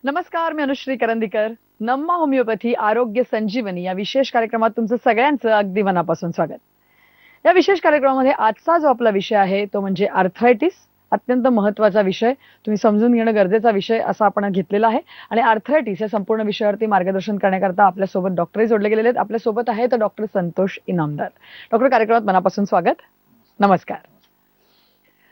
नमस्कार, मी अनुश्री करंदीकर. नम्मा होमिओपॅथी आरोग्य संजीवनी या विशेष कार्यक्रमात तुमचं सगळ्यांचं अगदी मनापासून स्वागत. या विशेष कार्यक्रमामध्ये आजचा जो आपला विषय आहे तो म्हणजे आर्थरायटिस. अत्यंत महत्वाचा विषय, तुम्ही समजून घेणं गरजेचा विषय असा आपण घेतलेला आहे. आणि आर्थरायटिस या संपूर्ण विषयावरती मार्गदर्शन करण्याकरता आपल्यासोबत डॉक्टरही जोडले गेलेले आहेत. आपल्यासोबत आहेत डॉक्टर संतोष इनामदार. डॉक्टर, कार्यक्रमात मनापासून स्वागत. नमस्कार.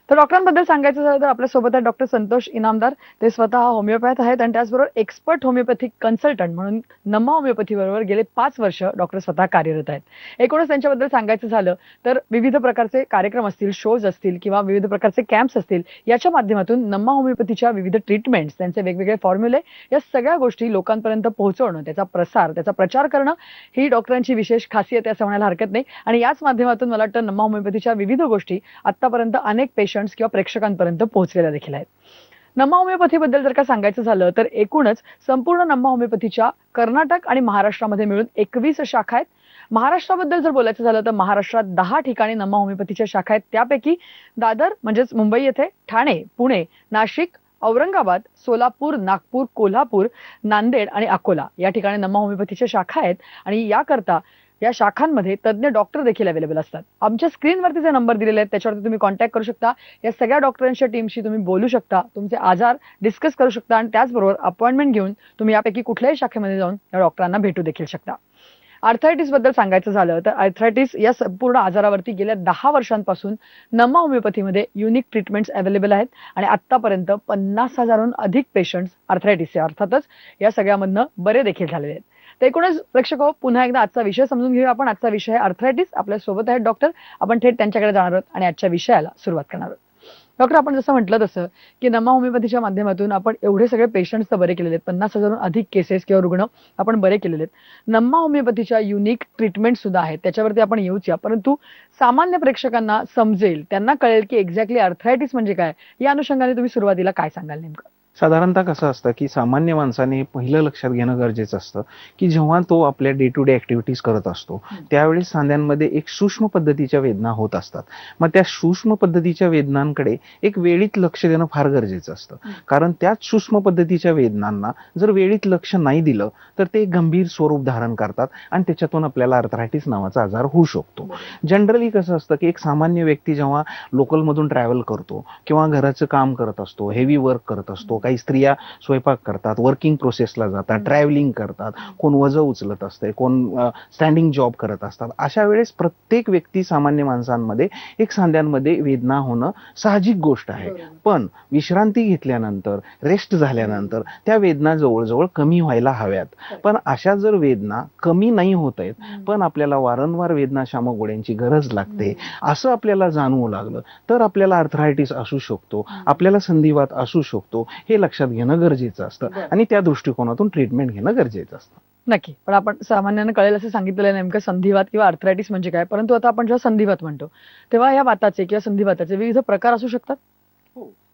तर डॉक्टरांबद्दल सांगायचं झालं तर आपल्यासोबत आहेत डॉक्टर संतोष इनामदार. ते स्वतः होमिओपॅथ आहेत आणि त्याचबरोबर एक्सपर्ट होमिओपॅथिक कन्सल्टंट म्हणून नम्मा होमिओपॅथी बरोबर गेले 5 वर्ष डॉक्टर स्वतः कार्यरत आहेत. एकूणच त्यांच्याबद्दल सांगायचं झालं तर विविध प्रकारचे कार्यक्रम असतील, शोज असतील किंवा विविध प्रकारचे कॅम्प्स असतील, याच्या माध्यमातून नम्मा होमिओपॅथीच्या विविध ट्रीटमेंट्स, त्यांचे वेगवेगळे फॉर्म्युले, या सगळ्या गोष्टी लोकांपर्यंत पोहोचवणं, त्याचा प्रसार, त्याचा प्रचार करणं ही डॉक्टरांची विशेष खासियत आहे असं म्हणायला हरकत नाही. आणि याच माध्यमातून मला वाटतं नम्मा होमिओपॅथीच्या विविध गोष्टी आतापर्यंत अनेक पेशंट्स किंवा प्रेक्षकांपर्यंत पोहोचलेल्या देखील आहेत. नम्मा होमिओपॅथीबद्दल जर का सांगायचं झालं तर एकूणच संपूर्ण नम्मा होमिओपॅथीच्या कर्नाटक आणि महाराष्ट्रामध्ये मिळून 21 शाखा आहेत. महाराष्ट्राबद्दल जर बोलायचं झालं तर महाराष्ट्रात 10 ठिकाणी नम्मा होमिओपॅथीच्या शाखा आहेत. त्यापैकी दादर म्हणजेच मुंबई येथे, ठाणे, पुणे, नाशिक, औरंगाबाद, सोलापूर, नागपूर, कोल्हापूर, नांदेड आणि अकोला या ठिकाणी नम्मा होमिओपॅथीच्या शाखा आहेत. आणि याकरता या शाखांमध्ये तज्ज्ञ डॉक्टर देखील अवेलेबल असतात. आमच्या स्क्रीनवरती जे नंबर दिलेले आहेत त्याच्यावरती तुम्ही कॉन्टॅक्ट करू शकता. या सगळ्या डॉक्टरांच्या टीमशी तुम्ही बोलू शकता, तुमचे आजार डिस्कस करू शकता आणि त्याचबरोबर अपॉइंटमेंट घेऊन तुम्ही यापैकी कुठल्याही शाखेमध्ये जाऊन या डॉक्टरांना भेटू देखील शकता. आर्थरायटिस बद्दल सांगायचं झालं तर आर्थरायटिस या संपूर्ण आजारावरती गेल्या 10 वर्षांपासून नम्मा होमिओपॅथीमध्ये युनिक ट्रीटमेंट्स अवेलेबल आहेत. आणि आतापर्यंत 50,000हून अधिक पेशंट्स आर्थरायटिसचे अर्थातच या सगळ्यामधनं बरे देखील झालेले आहेत. तर एकूणच प्रेक्षक हो, पुन्हा एकदा आजचा विषय समजून घेऊया आपण. आजचा विषय आहे आर्थरायटिस. आपल्या सोबत आहेत डॉक्टर. आपण थेट त्यांच्याकडे जाणार आहोत आणि आजच्या विषयाला सुरुवात करणार आहोत. डॉक्टर, आपण जसं म्हटलं तसं की नम्मा होमिओपॅथीच्या माध्यमातून आपण एवढे सगळे पेशंट्स तर बरे केलेले आहेत, 50,000हून अधिक केसेस किंवा रुग्ण आपण बरे केलेले आहेत. नम्मा होमिओपॅथीच्या युनिक ट्रीटमेंट सुद्धा आहेत, त्याच्यावरती आपण येऊच या. परंतु सामान्य प्रेक्षकांना समजेल, त्यांना कळेल की एक्झॅक्टली आर्थरायटिस म्हणजे काय, या अनुषंगाने तुम्ही सुरुवातीला काय सांगाल नेमकं? साधारणतः कसं असतं की सामान्य माणसाने पहिलं लक्षात घेणं गरजेचं असतं की जेव्हा तो आपल्या डे टू डे ऍक्टिव्हिटीज करत असतो त्यावेळी सांध्यांमध्ये एक सूक्ष्म पद्धतीच्या वेदना होत असतात. मग त्या सूक्ष्म पद्धतीच्या वेदनांकडे एक वेळीत लक्ष देणं फार गरजेचं असतं. कारण त्याच सूक्ष्म पद्धतीच्या वेदनांना जर वेळीत लक्ष नाही दिलं तर ते गंभीर स्वरूप धारण करतात आणि त्याच्यातून आपल्याला आर्थरायटिस नावाचा आजार होऊ शकतो. जनरली कसं असतं की एक सामान्य व्यक्ती जेव्हा लोकलमधून ट्रॅव्हल करतो किंवा घराचं काम करत असतो, हेवी वर्क करत असतो, काही स्त्रिया स्वयंपाक करतात, वर्किंग प्रोसेसला जातात, ट्रॅव्हलिंग करतात, कोण वजन उचलत असते, कोण स्टँडिंग जॉब करत असतात. अशा वेळेस प्रत्येक व्यक्ती, सामान्य माणसांमध्ये एक सांध्यांमध्ये वेदना होणं साहजिक गोष्ट आहे. पण विश्रांती घेतल्यानंतर, रेस्ट झाल्यानंतर त्या वेदना जवळजवळ कमी व्हायला हव्यात. पण अशा जर वेदना कमी नाही होत आहेत पण आपल्याला वारंवार वेदनाशामक गोळ्यांची गरज लागते असं आपल्याला जाणवू लागलं तर आपल्याला आर्थरायटिस असू शकतो, आपल्याला संधिवात असू शकतो, हे लक्षात घेणं गरजेचं असतं आणि त्या दृष्टिकोनातून ट्रीटमेंट घेणं गरजेचं असतं. नक्की. पण आपण सामान्यानं कळेल असं सांगितलेलं आहे नेमकं संधिवात किंवा आर्थरायटिस म्हणजे काय. परंतु आता आपण जेव्हा संधिवात म्हणतो तेव्हा या वाताचे किंवा संधिवाताचे विविध प्रकार असू शकतात.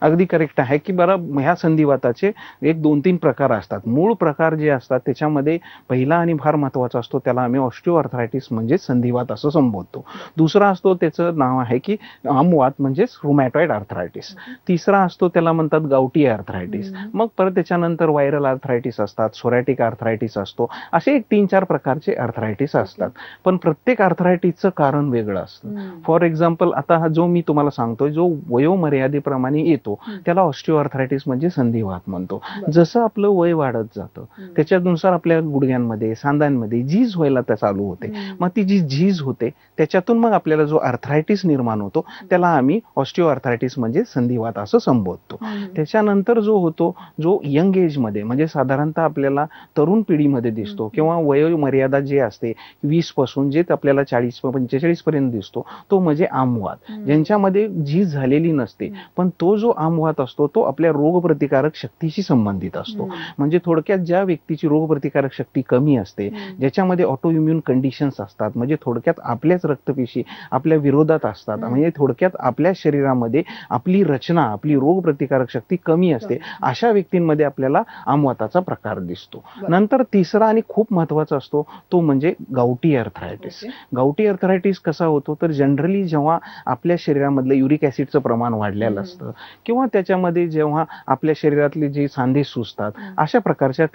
अगदी करेक्ट आहे की बरं, ह्या संधिवाताचे एक 2-3 प्रकार असतात. मूळ प्रकार जे असतात त्याच्यामध्ये पहिला आणि फार महत्वाचा असतो त्याला आम्ही ऑस्टिओआर्थरायटिस म्हणजे संधिवात असं संबोधतो. दुसरा असतो त्याचं नाव आहे की आमवात म्हणजेच रुमॅटॉइड आर्थरायटिस. तिसरा असतो त्याला म्हणतात गावठी आर्थरायटिस. मग परत त्याच्यानंतर व्हायरल आर्थरायटिस असतात, सोरॅटिक आर्थरायटिस असतो. असे एक 3-4 प्रकारचे आर्थरायटिस असतात. पण प्रत्येक आर्थरायटिसचं कारण वेगळं असतं. फॉर एक्झाम्पल आता हा जो मी तुम्हाला सांगतोय जो वयोमर्यादेप्रमाणे येतो त्याला ऑस्टिओआर्थरायटिस म्हणजे संधिवात म्हणतो. जसं आपलं वय वाढत जातं त्याच्यानुसार आपल्या गुडघ्यांमध्ये, सांध्यांमध्ये झीज व्हायला चालू होते. मग ती जी झीज होते त्याच्यातून मग आपल्याला जो आर्थरायटिस निर्माण होतो त्याला आम्ही ऑस्टिओआर्थरायटिस म्हणजे संधिवात असं संबोधतो. त्याच्यानंतर जो होतो जो यंग एज मध्ये म्हणजे साधारणतः आपल्याला तरुण पिढीमध्ये दिसतो किंवा वयोमर्यादा जे असते 20 पासून जे आपल्याला 40-45 पर्यंत दिसतो तो म्हणजे आमवात, ज्यांच्यामध्ये झीज झालेली नसते. पण तो जो आमवात असतो तो आपल्या रोगप्रतिकारक शक्तीशी संबंधित असतो. म्हणजे थोडक्यात ज्या व्यक्तीची रोगप्रतिकारक शक्ती कमी असते, ज्याच्यामध्ये ऑटो इम्युन कंडिशन्स असतात, म्हणजे थोडक्यात आपल्याच रक्तपेशी आपल्या विरोधात असतात, म्हणजे थोडक्यात आपल्या शरीरामध्ये आपली रचना, आपली रोगप्रतिकारक शक्ती कमी असते, अशा व्यक्तींमध्ये आपल्याला आमवाताचा प्रकार दिसतो. नंतर तिसरा आणि खूप महत्वाचा असतो तो म्हणजे गावठी आर्थरायटिस. गावठी आर्थरायटिस कसा होतो तर जनरली जेव्हा आपल्या शरीरामधलं युरिक ऍसिडचं प्रमाण वाढलेलं असतं किंवा त्याच्यामध्ये जेव्हा आपल्या शरीरातले जे सांधे सुजतात, अशा प्रकारच्या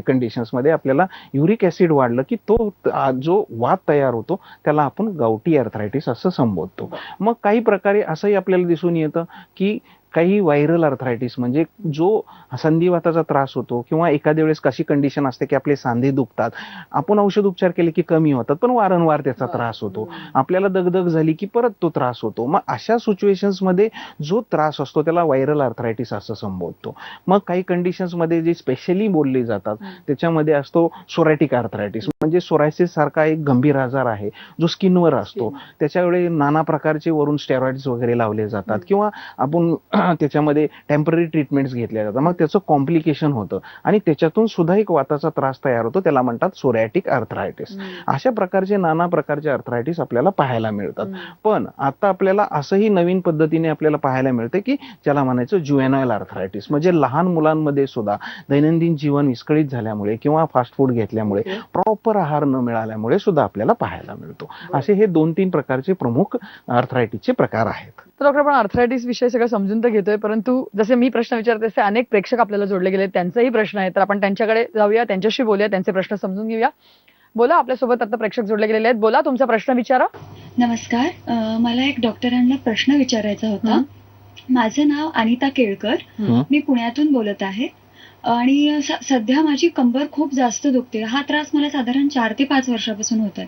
कंडिशन्समध्ये आपल्याला युरिक ऍसिड वाढलं की तो जो वात तयार होतो त्याला आपण गावठी अर्थरायटिस असं संबोधतो. मग काही प्रकारे असंही आपल्याला दिसून येतं की काही व्हायरल अर्थरायटिस म्हणजे जो संधिवाताचा त्रास होतो किंवा एखाद्या वेळेस कशी कंडिशन असते की आपले सांधे दुखतात, आपण औषध उपचार केले की कमी होतात पण वारंवार त्याचा त्रास होतो, आपल्याला दगदग झाली की परत तो त्रास होतो. मग अशा सिच्युएशन्स मध्ये जो त्रास असतो त्याला व्हायरल अर्थरायटिस असं संबोधतो. मग काही कंडिशन्स मध्ये जे स्पेशली बोलले जातात त्याच्यामध्ये असतो सोरायटिक अर्थरायटिस, म्हणजे सोरायसिस सारखा एक गंभीर आजार आहे जो स्किनवर असतो. त्याच्यावेळी नाना प्रकारचे वरून स्टेरॉइड्स वगैरे लावले जातात किंवा आपण त्याच्यामध्ये टेम्पररी ट्रीटमेंट्स घेतल्या जातात. मग त्याचं कॉम्प्लिकेशन होतं आणि त्याच्यातून सुद्धा एक वाताचा त्रास तयार होतो, त्याला म्हणतात सोरायटिक अर्थरायटिस. अशा प्रकारचे नाना प्रकारचे अर्थरायटिस आपल्याला पाहायला मिळतात. पण आता आपल्याला असंही नवीन पद्धतीने आपल्याला पाहायला मिळते की ज्याला म्हणायचं ज्युएनाइल अर्थरायटिस, म्हणजे लहान मुलांमध्ये सुद्धा दैनंदिन जीवन विस्कळीत झाल्यामुळे किंवा फास्ट फूड घेतल्यामुळे प्रॉपर आहार न मिळाल्यामुळे सुद्धा आपल्याला पाहायला मिळतो. असे हे 2-3 प्रकारचे प्रमुख अर्थरायटिसचे प्रकार आहेत. तर डॉक्टर, आपण अर्थरायटिस विषय सगळं समजून तर घेतोय, परंतु जसे मी प्रश्न विचारते तसे अनेक प्रेक्षक आपल्याला जोडले गेले, त्यांचाही प्रश्न आहे, तर आपण त्यांच्याकडे जाऊया, त्यांच्याशी बोलूया, त्यांचे प्रश्न समजून घेऊया. बोला, आपल्यासोबत आता प्रेक्षक जोडले गेलेले आहेत. बोला, तुमचा प्रश्न विचारा. नमस्कार. मला एक डॉक्टरांना प्रश्न विचारायचा होता. माझं नाव अनिता केळकर. मी पुण्यातून बोलत आहे आणि सध्या माझी कंबर खूप जास्त दुखते. हा त्रास मला साधारण 4 ते 5 वर्षापासून होत आहे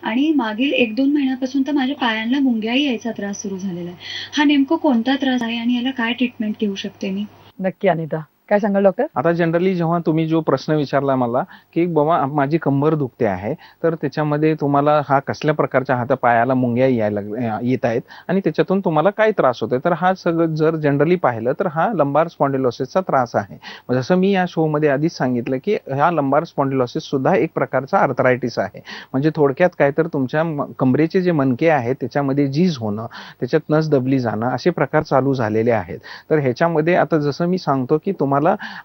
आणि मागील 1-2 महिन्यापासून तर माझ्या पायांना मुंग्याही यायचा त्रास सुरू झालेला आहे. हा नेमका कोणता त्रास आहे आणि याला काय ट्रीटमेंट घेऊ शकते मी? नक्की अनिता, काय सांगाल डॉक्टर? आता जनरली जेव्हा तुम्ही जो प्रश्न विचारला मला की बाबा माझी कंबर दुखते आहे, तर त्याच्यामध्ये तुम्हाला हा कसल्या प्रकारच्या हाता पायाला मुंग्या येत आहेत आणि त्याच्यातून तुम्हाला काय त्रास होतोय, तर हा सगळं जर जनरली पाहिलं तर हा लंबार स्पॉन्डिलोसिसचा त्रास आहे. जसं मी या शो मध्ये आधीच सांगितलं की हा लंबार स्पॉन्डिलोसिस सुद्धा एक प्रकारचा अर्थरायटिस आहे. म्हणजे थोडक्यात काय तर तुमच्या कमरेचे जे मणके आहेत त्याच्यामध्ये झीज होणं, त्याच्यात नस दबली जाणं, असे प्रकार चालू झालेले आहेत. तर ह्याच्यामध्ये आता जसं मी सांगतो की तुम्हाला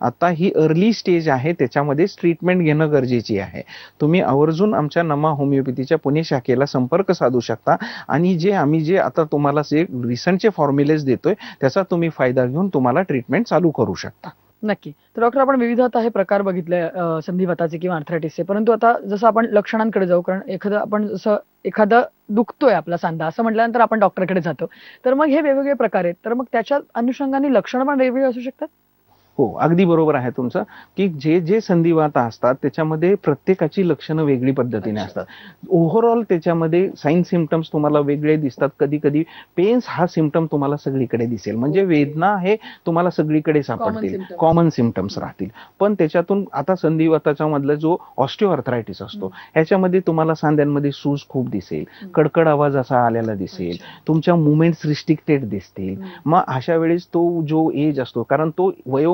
आता ही अर्ली स्टेज आहे, त्याच्यामध्ये ट्रीटमेंट घेणं गरजेची आहे. तुम्ही आवर्जून आमच्या नमा होमिओपॅथीच्या पुणे शाखेला संपर्क साधू शकता आणि आम्ही जे आता तुम्हाला रिसंटचे फॉर्म्युलेज देतोय त्याचा तुम्ही फायदा घेऊन तुम्हाला ट्रीटमेंट चालू करू शकता. नक्की. तर डॉक्टर, आपण विविध आता हे प्रकार बघितले संधिवाताचे किंवा अर्थरायटिसचे, परंतु आता जसं आपण लक्षणांकडे जाऊ, कारण एखादं दुखतोय आपला सांधा असं म्हटल्यानंतर आपण डॉक्टरकडे जातो, तर मग हे वेगवेगळे प्रकार आहेत, तर मग त्याच्या अनुषंगाने लक्षणं पण वेगवेगळी असू शकतात? हो, अगदी बरोबर आहे तुमचं की जे संधिवात असतात त्याच्यामध्ये प्रत्येकाची लक्षणं वेगळी पद्धतीने असतात. ओव्हरऑल त्याच्यामध्ये साइन सिम्पटम्स तुम्हाला वेगळे दिसतात. कधी कधी पेन्स हा सिम्पटम तुम्हाला सगळीकडे दिसेल, म्हणजे वेदना हे तुम्हाला सगळीकडे सापडतील, कॉमन सिम्पटम्स राहतील. पण त्याच्यातून आता संधिवाताच्या मधला जो ऑस्टिओआर्थरायटिस असतो ह्याच्यामध्ये तुम्हाला सांध्यांमध्ये सूज खूप दिसेल, कडकड आवाज असा आलेला दिसेल, तुमच्या मुवमेंट्स रिस्ट्रिक्टेड दिसतील. मग अशा वेळेस तो जो एज असतो, कारण तो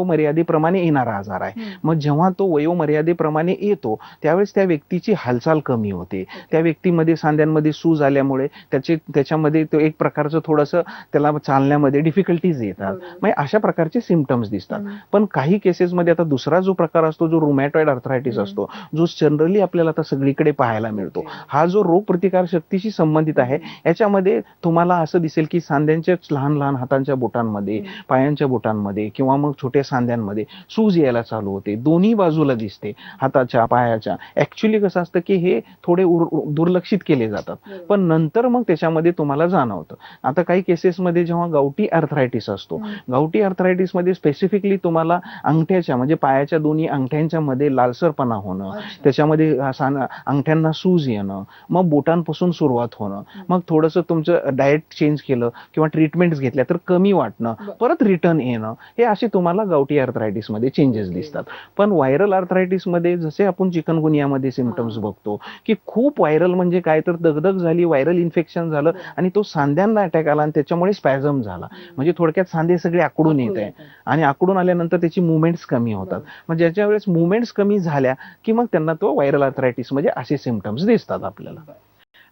वयोमर्यादेप्रमाणे येणारा आजार आहे, मग जेव्हा तो वयोमर्यादेप्रमाणे येतो त्यावेळेस त्या व्यक्तीची हालचाल कमी होते, त्या व्यक्तीमध्ये सांध्यांमध्ये सूज आल्यामुळे त्याच्यामध्ये तो एक प्रकारचं थोडंसं त्याला चालण्यामध्ये डिफिकल्टीज येतात. मग अशा प्रकारचे सिम्पटम्स दिसतात. पण काही केसेसमध्ये आता दुसरा जो प्रकार असतो जो रुमॅटॉइड अर्थरायटिस असतो, जो जनरली आपल्याला आता सगळीकडे पाहायला मिळतो, हा जो रोगप्रतिकार शक्तीशी संबंधित आहे. याच्यामध्ये तुम्हाला असं दिसेल की सांध्यांच्या लहान लहान हातांच्या बोटांमध्ये, पायांच्या बोटांमध्ये किंवा मग छोट्या सांध्यांमध्ये सूज यायला चालू होते, दोन्ही बाजूला दिसते, हाताच्या पायाच्या. ऍक्च्युली कसं असतं की हे थोडे दुर्लक्षित केले जातात, पण नंतर मग त्याच्यामध्ये तुम्हाला जाणवतं. आता काही केसेसमध्ये जेव्हा गावठी अर्थरायटिस असतो, गावठी अर्थरायटिस मध्ये स्पेसिफिकली तुम्हाला अंगठ्याच्या म्हणजे पायाच्या दोन्ही अंगठ्यांच्या मध्ये लालसरपणा होणं, त्याच्यामध्ये अंगठ्यांना सूज येणं, मग बोटांपासून सुरुवात होणं, मग थोडंसं तुमचं डाएट चेंज केलं किंवा ट्रीटमेंट्स घेतल्या तर कमी वाटणं, परत रिटर्न येणं, हे असे तुम्हाला गावठी अर्थरायटिस मध्ये चेंजेस दिसतात. पण व्हायरल अर्थरायटिस मध्ये जसे आपण चिकनगुनियामध्ये सिम्पटम्स बघतो की खूप व्हायरल म्हणजे काय तर दगदग झाली, व्हायरल इन्फेक्शन झालं आणि तो सांध्यांना अटॅक आला आणि त्याच्यामुळे स्पॅझम झाला, म्हणजे थोडक्यात सांधे सगळे आकडून येत आहे आणि आकडून आल्यानंतर त्याची मुवमेंट्स कमी होतात. मग ज्याच्या वेळेस मुवमेंट्स कमी झाल्या की मग त्यांना तो व्हायरल अर्थरायटिस म्हणजे असे सिम्पटम्स दिसतात आपल्याला.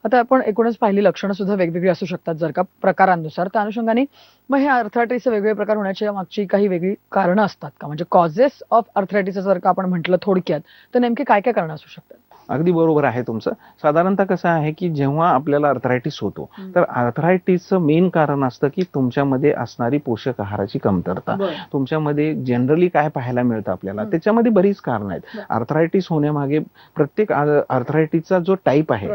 आता आपण एकूणच पाहिली लक्षणं सुद्धा वेगवेगळी असू शकतात जर का प्रकारानुसार, त्या अनुषंगाने मग हे अर्थरायटिसचे वेगवेगळे प्रकार होण्याच्या मागची काही वेगळी कारणं असतात का? म्हणजे कॉजेस ऑफ अर्थरायटिस जर का आपण म्हटलं थोडक्यात, तर नेमके काय काय कारणं असू शकतात? अगदी बरोबर आहे तुमचं. साधारणतः कसं आहे की जेव्हा आपल्याला अर्थरायटिस होतो तर अर्थरायटिसचं मेन कारण असतं की तुमच्यामध्ये असणारी पोषक आहाराची कमतरता. तुमच्यामध्ये जनरली काय पाहायला मिळतं आपल्याला, त्याच्यामध्ये बरीच कारणं आहेत. अर्थरायटिस होण्यामागे प्रत्येक अर्थरायटिसचा जो टाईप आहे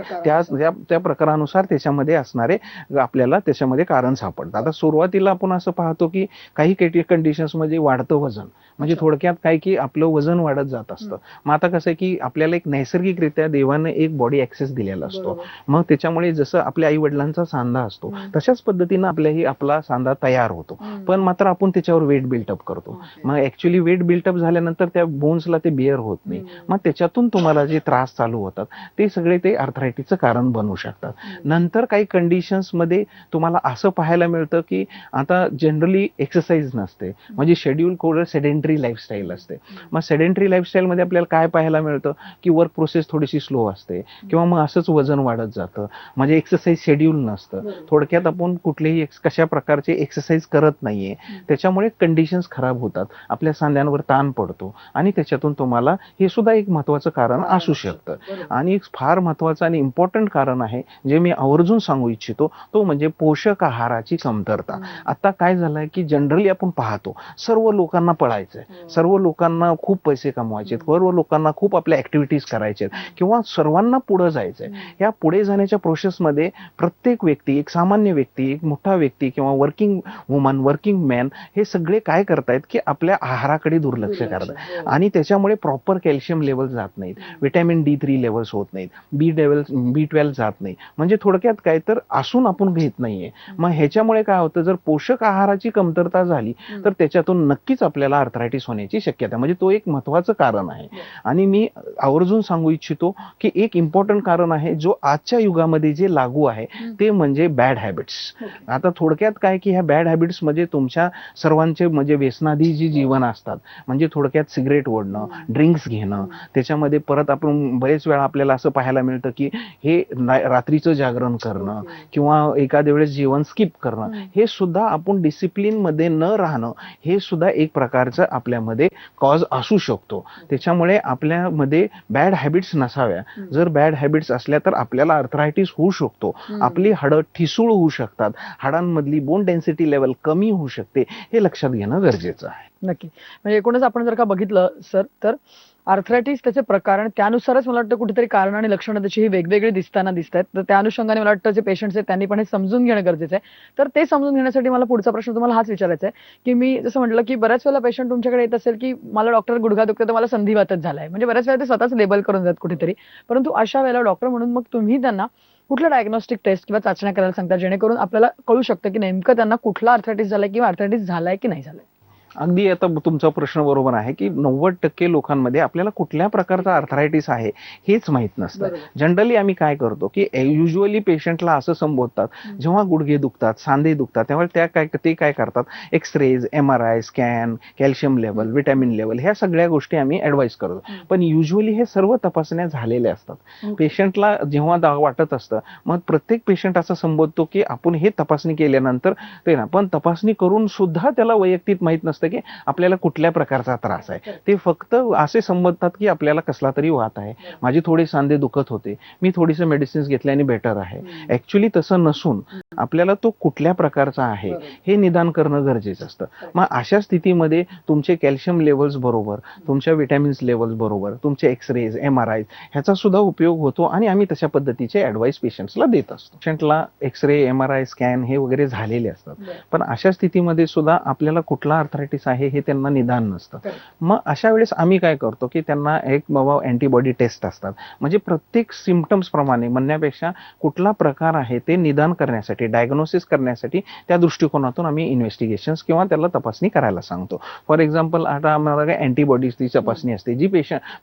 त्या प्रकारानुसार त्याच्यामध्ये असणारे आपल्याला त्याच्यामध्ये कारण सापडतं. आता सुरुवातीला आपण असं पाहतो की काही कंडिशन्स मध्ये वाढतं वजन, म्हणजे थोडक्यात काय की आपलं वजन वाढत जात असतं. मग आता कसं आहे की आपल्याला एक नैसर्गिकरित्या देवाने एक बॉडी ऍक्सेस दिलेला असतो. मग त्याच्यामुळे जसं आपल्या आई वडिलांचा सांधा असतो तशाच पद्धतीनं आपला सांधा तयार होतो. पण मात्र आपण त्याच्यावर वेट बिल्टअप करतो. मग ऍक्च्युली वेट बिल्टअप झाल्यानंतर त्या बोन्सला ते बिअर होत नाही. मग त्याच्यातून तुम्हाला जे त्रास चालू होतात ते सगळे ते अर्थरायटिसचं कारण बनू शकतात. नंतर काही कंडिशन्स मध्ये तुम्हाला असं पाहायला मिळतं की आता जनरली एक्सरसाइज नसते, म्हणजे शेड्यूल कोड सेडेंटरी लाईफस्टाईल असते. मग सेडेंटरी लाईफस्टाईल मध्ये आपल्याला काय पाहायला मिळतं की वर्क प्रोसेस थोडीशी स्लो असते किंवा मग असंच वजन वाढत जातं, म्हणजे एक्सरसाइज शेड्यूल नसतं. थोडक्यात आपण कुठलेही कशा प्रकारचे एक्सरसाइज करत नाहीये, त्याच्यामुळे कंडिशन्स खराब होतात, आपल्या सांध्यांवर ताण पडतो आणि त्याच्यातून तुम्हाला हे सुद्धा एक महत्वाचं कारण असू शकतं. आणि एक फार महत्वाचं आणि इम्पॉर्टंट कारण आहे जे मी आवर्जून सांगू इच्छितो, तो म्हणजे पोषक आहाराची कमतरता. आता काय झालंय की जनरली आपण पाहतो सर्व लोकांना पळायचंय, सर्व लोकांना खूप पैसे कमवायचे, सर्व लोकांना खूप आपल्या ऍक्टिव्हिटीज करायचे किंवा सर्वांना पुढे जायचंय. या पुढे जाण्याच्या प्रोसेसमध्ये प्रत्येक व्यक्ती, एक सामान्य व्यक्ती, एक मोठा व्यक्ती किंवा वर्किंग वुमन, वर्किंग मॅन हे सगळे काय करतायत की आपल्या आहाराकडे दुर्लक्ष करतात आणि त्याच्यामुळे प्रॉपर कॅल्शियम लेवल जात नाहीत, व्हिटॅमिन D3 लेवल्स होत नाहीत, B12 जात नाही, म्हणजे थोडक्यात काय तर असून आपण घेत नाहीये. मग ह्याच्यामुळे काय होतं, जर पोषक आहाराची कमतरता झाली तर त्याच्यातून नक्कीच आपल्याला अर्थरायटिस होण्याची शक्यता, म्हणजे तो एक महत्वाचं कारण आहे. आणि मी आवर्जून सांगू इच्छितो की एक इम्पॉर्टंट कारण आहे जो आजच्या युगामध्ये जे लागू आहे ते म्हणजे बॅड हॅबिट्स. आता थोडक्यात काय की ह्या बॅड हॅबिट्स म्हणजे तुमच्या सर्वांचे म्हणजे व्यसनाधी जी जीवन असतात, म्हणजे थोडक्यात सिगरेट ओढणं, ड्रिंक्स घेणं, त्याच्यामध्ये परत आपण बरेच वेळा आपल्याला असं पाहायला मिळतं की हे रात्रीचं जागरण करणं किंवा एखाद्या वेळेस जेवण स्किप करणं, हे सुद्धा आपण डिसिप्लिन मध्ये न राहणं, हे सुद्धा एक प्रकारचं आपल्यामध्ये कॉज असू शकतो. त्याच्यामुळे आपल्यामध्ये बॅड हॅबिट्स नसाव्या. जर बॅड हॅबिट्स असल्या तर आपल्याला अर्थरायटिस होऊ शकतो, आपली हाडं ठिसूळ होऊ शकतात, हाडांमधली बोन डेन्सिटी लेवल कमी होऊ शकते, हे लक्षात घेणं गरजेचं आहे. नक्की. म्हणजे एकूणच आपण जर का बघितलं सर तर आर्थरायटिस त्याचे प्रकार आणि त्यानुसारच मला वाटतं कुठेतरी कारण आणि लक्षणं त्याची ही वेगवेगळी दिसताना दिसत आहेत. तर त्या अनुषंगाने मला वाटतं जे पेशंट्स आहेत त्यांनी पण हे समजून घेणं गरजेचं आहे. तर ते समजून घेण्यासाठी मला पुढचा प्रश्न तुम्हाला हाच विचारायचा आहे की मी जसं म्हटलं की बऱ्याच वेळेला पेशंट तुमच्याकडे येत असेल की मला डॉक्टर गुडघा दुखतो तर मला संधिवातच झालाय, म्हणजे बऱ्याच वेळा ते स्वतःच लेबल करून जात कुठेतरी. परंतु अशा वेळेला डॉक्टर म्हणून मग तुम्ही त्यांना कुठल्या डायग्नोस्टिक टेस्ट किंवा चाचण्या करायला सांगता जेणेकरून आपल्याला कळू शकतं की नेमकं त्यांना कुठला अर्थरायटिस झालाय किंवा अर्थरायटिस झालाय की नाही झालाय. अगदी आता तुमचा प्रश्न बरोबर आहे की 90% लोकांमध्ये आपल्याला कुठल्या प्रकारचा अर्थरायटिस आहे हेच माहित नसतं. जनरली आम्ही काय करतो की युजली पेशंटला असं संबोधतात, जेव्हा गुडघे दुखतात, सांधे दुखतात, तेव्हा ते काय करतात, x-rays, MRI scan, calcium level, vitamin level, ह्या सगळ्या गोष्टी आम्ही ऍडवाइस करतो. पण युजली हे सर्व तपासण्या झालेल्या असतात. पेशंटला जेव्हा वाटत असतं, मग प्रत्येक पेशंट असं संबोधतो की आपण हे तपासणी केल्यानंतर ते ना, पण तपासणी करून सुद्धा त्याला वैयक्तिक माहित नसतं की आपल्याला कुठल्या प्रकारचा त्रास आहे. ते फक्त असे संबोधतात की आपल्याला कसला तरी वात आहे, माझे थोडे सांधे दुखत होते, मी थोडीसं मेडिसिन्स घेतल्याने बेटर आहे. ऍक्च्युली तसं नसून आपल्याला तो कुठल्या प्रकारचा आहे हे निदान करणं गरजेचं असतं. मग अशा स्थितीमध्ये तुमचे कॅल्शियम लेवल्स बरोबर, तुमच्या विटॅमिन्स लेवल्स बरोबर, तुमचे एक्सरेज, MRI ह्याचा सुद्धा उपयोग होतो आणि आम्ही तशा पद्धतीचे ऍडवाइस पेशंट्सला देत असतो. पेशंटला एक्सरे, MRI स्कॅन हे वगैरे झालेले असतात, पण अशा स्थितीमध्ये सुद्धा आपल्याला कुठला अर्थरायटिस आहे हे त्यांना निदान नसतं. मग अशा वेळेस आम्ही काय करतो की त्यांना एक बाबा अँटीबॉडी टेस्ट असतात, म्हणजे प्रत्येक सिम्पटम्स प्रमाणे म्हणण्यापेक्षा कुठला प्रकार आहे ते निदान करण्यासाठी, डायग्नोसिस करण्यासाठी त्या दृष्टिकोनातून आम्ही इन्व्हेस्टिगेशन्स किंवा त्याला तपासणी करायला सांगतो. फॉर एक्झाम्पल आता आम्हाला काय अँटीबॉडीजची तपासणी असते जी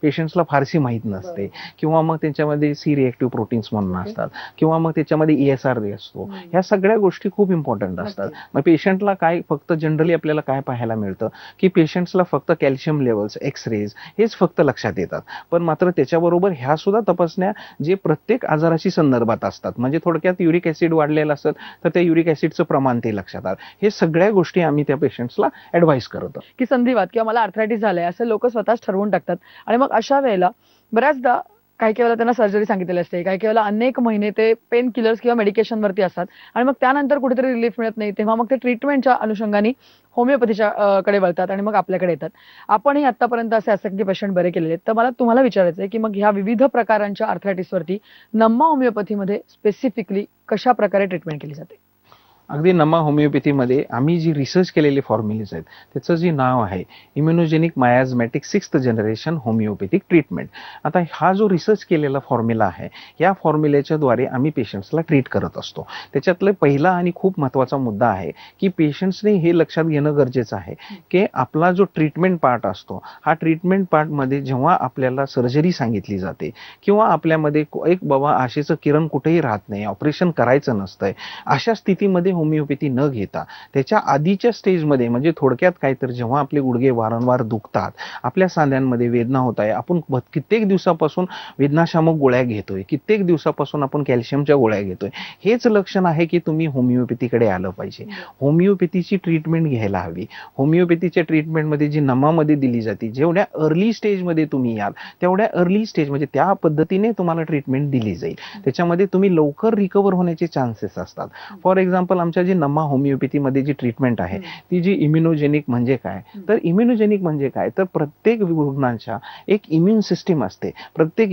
पेशंट्सला फारशी माहीत नसते, किंवा मग त्याच्यामध्ये सी रिएक्टिव्ह प्रोटीन्स म्हणून असतात, किंवा मग त्याच्यामध्ये ESR असतो. ह्या सगळ्या गोष्टी खूप इम्पॉर्टंट असतात. मग पेशंटला काय फक्त जनरली आपल्याला काय पाहायला मिळतं की पेशंट्सला फक्त कॅल्शियम लेवल्स, एक्सरेज हेच फक्त लक्षात येतात, पण मात्र त्याच्याबरोबर ह्या सुद्धा तपासण्या जे प्रत्येक आजाराशी संदर्भात असतात, म्हणजे थोडक्यात युरिक ऍसिड वाढलेलं असतं तर त्या युरिक ऍसिडचं प्रमाण ते लक्षात आलं, हे सगळ्या गोष्टी आम्ही त्या पेशंट्सला ऍडवाइस करतो. की संधिवात किंवा मला अर्थरायटिस झालाय असं लोक स्वतःच ठरवून टाकतात आणि मग अशा वेळेला बऱ्याचदा काही काही वेळेला त्यांना सर्जरी सांगितलेली असते, काही काही वेळेला अनेक महिने ते पेन किलर्स किंवा मेडिकेशन वरती असतात आणि मग त्यानंतर कुठेतरी रिलीफ मिळत नाही, तेव्हा मग ते ट्रीटमेंटच्या अनुषंगाने होमिओपॅथीच्या कडे वळतात आणि मग आपल्याकडे येतात. आपणही आतापर्यंत असे असंख्य पेशंट बरे केलेले आहेत. तर मला तुम्हाला विचारायचं आहे की मग ह्या विविध प्रकारांच्या आर्थरायटिसवरती नम्मा होमिओपॅथीमध्ये स्पेसिफिकली कशा प्रकारे ट्रीटमेंट केली जाते? अगदी नमा होमिओपॅथीमध्ये आम्ही जी रिसर्च केलेले फॉर्म्युलेज आहेत त्याचं जे नाव आहे immunogenic miasmatic 6th generation homeopathic treatment. आता हा जो रिसर्च केलेला फॉर्म्युला आहे या फॉर्म्युल्याच्या द्वारे आम्ही पेशंट्सला ट्रीट करत असतो. त्याच्यातला पहिला आणि खूप महत्त्वाचा मुद्दा आहे की पेशंट्सने हे लक्षात घेणं गरजेचं आहे की आपला जो ट्रीटमेंट पार्ट असतो हा ट्रीटमेंट पार्टमध्ये जेव्हा आपल्याला सर्जरी सांगितली जाते किंवा आपल्यामध्ये एक बाबा आशेचं किरण कुठेही राहत नाही, ऑपरेशन करायचं नसतंय, अशा स्थितीमध्ये होमिओपॅथी न घेता त्याच्या आधीच्या स्टेजमध्ये म्हणजे थोडक्यात काय तर जेव्हा आपले गुडघे वारंवार दुखतात, आपल्या सांध्यांमध्ये वेदना होत आहे, आपण कित्येक दिवसापासून वेदनाशामक गोळ्या घेतोय, कित्येक दिवसापासून आपण कॅल्शियमच्या गोळ्या घेतोय, हेच लक्षण आहे की तुम्ही होमिओपॅथीकडे आलं पाहिजे. होमिओपॅथीची ट्रीटमेंट घ्यायला हवी. होमिओपॅथीच्या ट्रीटमेंटमध्ये जी नमामध्ये दिली जाते, जेवढ्या अर्ली स्टेजमध्ये तुम्ही याल तेवढ्या अर्ली स्टेज म्हणजे त्या पद्धतीने तुम्हाला ट्रीटमेंट दिली जाईल. त्याच्यामध्ये तुम्ही लवकर रिकवर होण्याचे चान्सेस असतात. फॉर एक्झाम्पल आमच्या जी नमा होमिओपॅथीमध्ये जी ट्रीटमेंट आहे ती जी इम्युनोजेनिक म्हणजे काय, तर इम्युनोजेनिक म्हणजे काय तर प्रत्येक रुग्णांच्या एक इम्युन सिस्टीम असते. प्रत्येक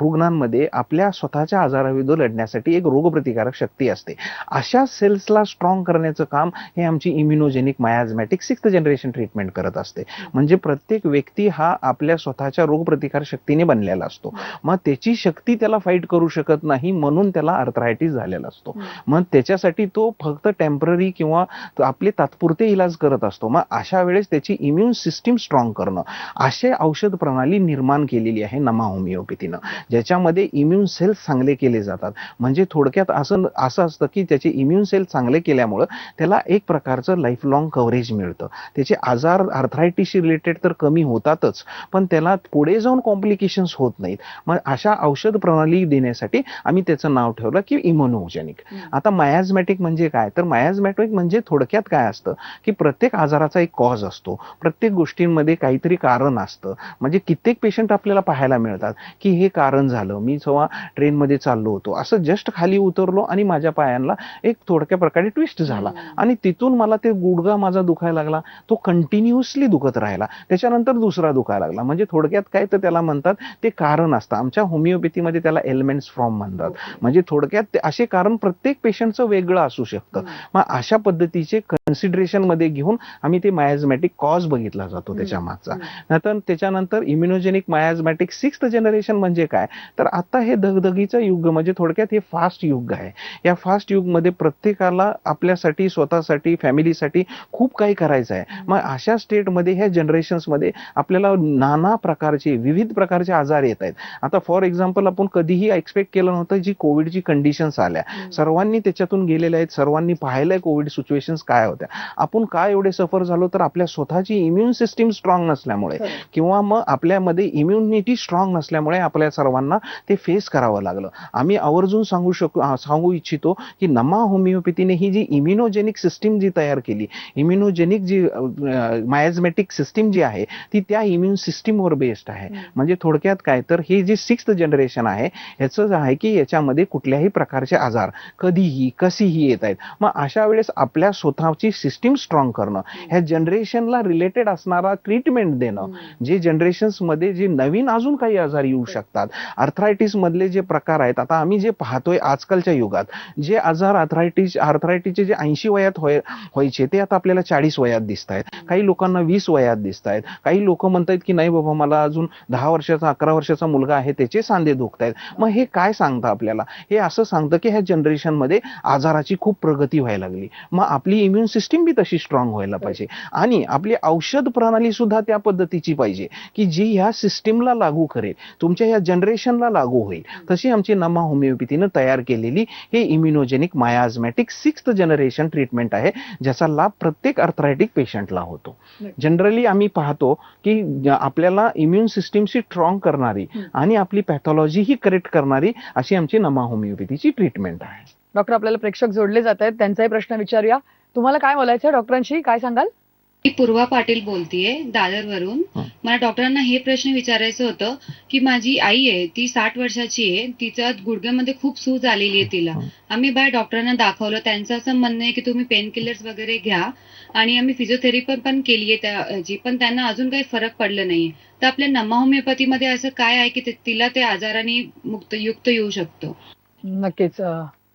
रुग्णांमध्ये आपल्या स्वतःच्या आजाराविरुद्ध लढण्यासाठी एक रोगप्रतिकारक शक्ती असते. अशा सेल्सला स्ट्रॉंग करण्याचं काम हे आमची immunogenic miasmatic 6th generation treatment करत असते. म्हणजे प्रत्येक व्यक्ती हा आपल्या स्वतःच्या रोगप्रतिकार शक्तीने बनलेला असतो. मग त्याची शक्ती त्याला फाईट करू शकत नाही म्हणून त्याला आर्थरायटिस झालेला असतो. मग त्याच्यासाठी तो फक्त टेम्पररी किंवा आपले तात्पुरते इलाज करत असतो. मग अशा वेळेस त्याची इम्युन सिस्टीम स्ट्रॉंग करणं असे औषध प्रणाली निर्माण केलेली आहे नमा होमिओपॅथीनं, ज्याच्यामध्ये इम्युन सेल्स चांगले केले जातात. म्हणजे थोडक्यात असं असतं की त्याचे इम्युन सेल चांगले केल्यामुळं त्याला एक प्रकारचं लाईफ लॉंग कव्हरेज मिळतं. त्याचे आजार आर्थरायटिसशी रिलेटेड तर कमी होतातच, पण त्याला पुढे जाऊन कॉम्प्लिकेशन्स होत नाहीत. मग अशा औषध प्रणाली देण्यासाठी आम्ही त्याचं नाव ठेवलं की इम्युनोजेनिक. आता मायाझमॅटिक म्हणजे काय, तर मायाझमॅटिक म्हणजे थोडक्यात काय असतं की प्रत्येक आजाराचा एक कॉज असतो, प्रत्येक गोष्टींमध्ये काहीतरी कारण असतं. म्हणजे कित्येक पेशंट आपल्याला पाहायला मिळतात की हे कारण झालं, मी जेव्हा ट्रेनमध्ये चाललो होतो असं जस्ट खाली उतरलो आणि माझ्या पायांना एक थोडक्या प्रकारे ट्विस्ट झाला आणि तिथून मला ते गुडघा माझा दुखायला लागला, तो कंटिन्युअसली दुखत राहिला, त्याच्यानंतर दुसरा दुखायला लागला. म्हणजे थोडक्यात काय तर त्याला म्हणतात ते कारण असतं. आमच्या होमिओपॅथीमध्ये त्याला एलिमेंट्स फ्रॉम म्हणतात. म्हणजे थोडक्यात असे कारण प्रत्येक पेशंटचं वेगळं असू शकतं. मग अशा पद्धतीचे कन्सिडरेशन मध्ये घेऊन आम्ही ते मायाझमॅटिक कॉज बघितला जातो त्याच्या मागचा. नंतर त्याच्यानंतर इम्युनोजेनिक मायाझमॅटिक 6th जनरेशन म्हणजे काय, तर आता हे धगधगीचं युग म्हणजे थोडक्यात हे फास्ट युग आहे. या फास्ट युगमध्ये प्रत्येकाला आपल्यासाठी स्वतःसाठी फॅमिलीसाठी खूप काही करायचं आहे. मग अशा स्टेटमध्ये ह्या जनरेशन्समध्ये आपल्याला नाना प्रकारचे विविध प्रकारचे आजार येत आहेत. आता फॉर एक्झाम्पल आपण कधीही एक्सपेक्ट केलं नव्हतं जी कोविडची कंडिशन्स आल्या, सर्वांनी त्याच्यातून गेलेल्या आहेत, सर्वांनी पाहिलंय कोविड सिच्युएशन्स काय होत्या. आपण काय एवढे सफर झालो तर आपल्या स्वतःची इम्युन सिस्टीम स्ट्रॉंग नसल्यामुळे किंवा मग आपल्यामध्ये इम्युनिटी स्ट्रॉंग नसल्यामुळे आपल्या सर्वांना ते फेस करावं लागलं. आम्ही आवर्जून सांगू इच्छितो की नमा होमिओपॅथीने ही जी इम्युनोजेनिक सिस्टीम जी तयार केली, इम्युनोजेनिक जी मायाझमॅटिक सिस्टीम जी आहे ती त्या इम्युन सिस्टीमवर बेस्ड आहे. म्हणजे थोडक्यात काय तर हे जे 6th जनरेशन आहे याचं आहे की याच्यामध्ये कुठल्याही प्रकारचे आजार कधीही कशीही येत आहेत. मग अशा वेळेस आपल्या स्वतःची सिस्टीम स्ट्रॉंग करणं, ह्या जनरेशनला रिलेटेड असणारा ट्रीटमेंट देणं, जे जनरेशन्स मध्ये जे नवीन अजून काही आजार येऊ शकतात, आर्थरायटिस मधले जे प्रकार आहेत, आता आम्ही जे पाहतोय आजकालच्या युगात जे आजार आर्थरायटिसचे जे 80 वयात व्हायचे ते आता आपल्याला 40 वयात दिसत आहेत, काही लोकांना 20 वयात दिसत आहेत. काही लोक म्हणतात की नाही बाबा मला अजून 10 वर्षाचा 11 वर्षाचा मुलगा आहे त्याचे सांधे दुखत आहेत. मग हे काय सांगतं आपल्याला, हे असं सांगतं की ह्या जनरेशन मध्ये आजाराची खूप प्रगती व्हायला लागली. मग आपली इम्युन सिस्टीम बी तशी स्ट्रॉंग व्हायला पाहिजे आणि आपली औषध प्रणाली सुद्धा त्या पद्धतीची पाहिजे की जी ह्या सिस्टीमला लागू करेल, तुमच्या ह्या जनरेशनला लागू होईल. तशी आमची नमा होमिओपॅथीनं तयार केलेली हे immunogenic miasmatic 6th generation treatment आहे, ज्याचा लाभ प्रत्येक आर्थरायटिक पेशंटला होतो. जनरली आम्ही पाहतो की आपल्याला इम्युन सिस्टीमशी स्ट्रॉंग करणारी आणि आपली पॅथॉलॉजी ही करेक्ट करणारी अशी आमची नमा होमिओपॅथीची ट्रीटमेंट आहे. डॉक्टर, आपल्याला प्रेक्षक जोडले जात आहेत, त्यांचाही प्रश्न विचारूया. तुम्हाला काय बोलायचं डॉक्टरांशी, काय सांगाल? मी पूर्वा पाटील बोलतीये दादरवरून. मला डॉक्टरांना हे प्रश्न विचारायचं होतं की माझी आई आहे, ती 60 वर्षाची आहे, तिच्या गुडघ्यामध्ये खूप सूज आलेली आहे तिला. आम्ही बाय डॉक्टरांना दाखवलं, त्यांचं असं म्हणणं आहे की तुम्ही पेन किलर्स वगैरे घ्या आणि आम्ही फिजिओथेरपी पण केली आहे त्याची, पण त्यांना अजून काही फरक पडला नाहीये. तर आपल्या नमा होमिओपॅथीमध्ये असं काय आहे की तिला ते आजाराने युक्त येऊ शकतो? नक्कीच.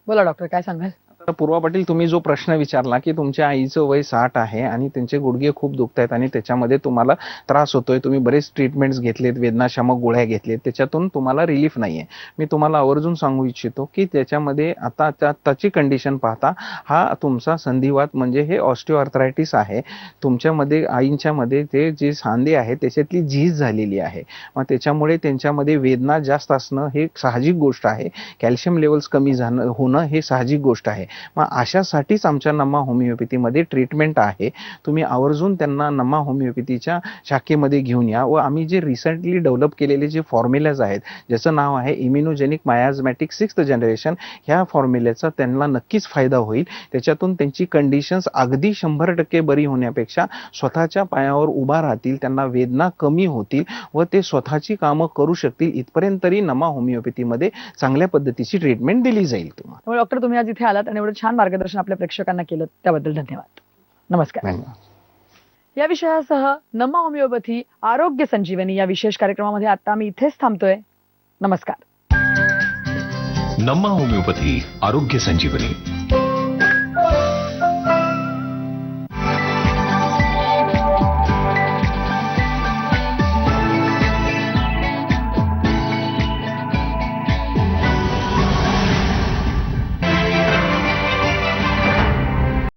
बोला डॉक्टर, काय सांगाल? आता पूर्वा पाटील, तुम्ही जो प्रश्न विचारला की तुमच्या आईचं वय 60 आहे आणि त्यांचे गुडघे खूप दुखतायत आणि त्याच्यामध्ये तुम्हाला त्रास होतोय, तुम्ही बरेच ट्रीटमेंट्स घेतलेत, वेदनाशामक गोळ्या घेतलेत, त्याच्यातून तुम्हाला रिलीफ नाहीये. मी तुम्हाला आवर्जून सांगू इच्छितो की त्याच्यामध्ये आता त्याची कंडिशन पाहता हा तुमचा संधिवात म्हणजे हे ऑस्टिओआर्थरायटिस आहे. तुमच्यामध्ये आईंच्यामध्ये ते जे सांधे आहेत त्याच्यातली झीज झालेली आहे. मग त्याच्यामुळे त्यांच्यामध्ये वेदना जास्त असणं हे साहजिक गोष्ट आहे. कॅल्शियम लेवल्स कमी होणं हे साहजिक गोष्ट आहे. मग अशासाठीच आमच्या नमा होमिओपॅथीमध्ये ट्रीटमेंट आहे. तुम्ही आवर्जून त्यांना नमा होमिओपॅथीच्या शाखेमध्ये घेऊन या व आम्ही जे रिसेंटली डेव्हलप केलेले जे फॉर्म्युलाज आहेत, ज्याचं नाव आहे इम्युनोजेनिक मायाझमॅटिक 6th जनरेशन, ह्या फॉर्म्युल्याचा त्यांना नक्कीच फायदा होईल. त्याच्यातून त्यांची कंडिशन्स अगदी 100% बरी होण्यापेक्षा स्वतःच्या पायावर उभा राहतील, त्यांना वेदना कमी होतील व ते स्वतःची कामं करू शकतील. इथपर्यंत तरी नमा होमिओपॅथीमध्ये चांगल्या पद्धतीची ट्रीटमेंट दिली जाईल तुम्हाला. त्यामुळे डॉक्टर, तुम्ही आज इथे आलात आणि एवढं छान मार्गदर्शन आपल्या प्रेक्षकांना केलं त्याबद्दल धन्यवाद. नमस्कार. धन्यवाद. या विषयासह नमा होमिओपॅथी आरोग्य संजीवनी या विशेष कार्यक्रमामध्ये आता मी इथेच थांबतोय. नमस्कार. नमा होमिओपॅथी आरोग्य संजीवनी.